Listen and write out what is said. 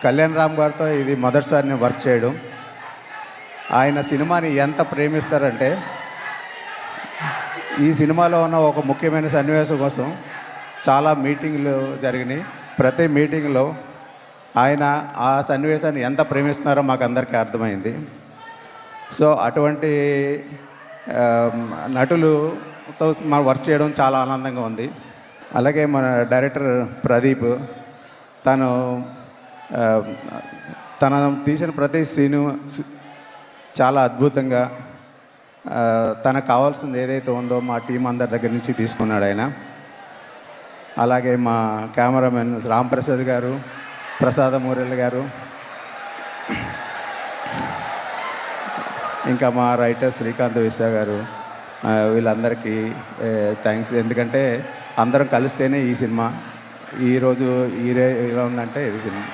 కళ్యాణ్ రామ్ గారితో ఇది మొదటిసారి నేను వర్క్ చేయడం. ఆయన సినిమాని ఎంత ప్రేమిస్తారంటే, ఈ సినిమాలో ఉన్న ఒక ముఖ్యమైన సన్నివేశం కోసం చాలా మీటింగ్లు జరిగినాయి. ప్రతి మీటింగ్లో ఆయన ఆ సన్నివేశాన్ని ఎంత ప్రేమిస్తున్నారో మాకు అందరికీ అర్థమైంది. సో అటువంటి నటులతో మా వర్క్ చేయడం చాలా ఆనందంగా ఉంది. అలాగే మన డైరెక్టర్ ప్రదీప్, తన తీసిన ప్రతి సీను చాలా అద్భుతంగా తనకు కావాల్సింది ఏదైతే ఉందో మా టీం అందరి దగ్గర నుంచి తీసుకున్నాడు ఆయన. అలాగే మా కెమెరామెన్ రామ్ ప్రసాద్ గారు, ప్రసాద మూరెల్ గారు, ఇంకా మా రైటర్ శ్రీకాంత్ విశ్వ గారు, వీళ్ళందరికీ థ్యాంక్స్. ఎందుకంటే అందరం కలిస్తేనే ఈ సినిమా ఈరోజు ఇలా ఉందంటే ఇది సినిమా.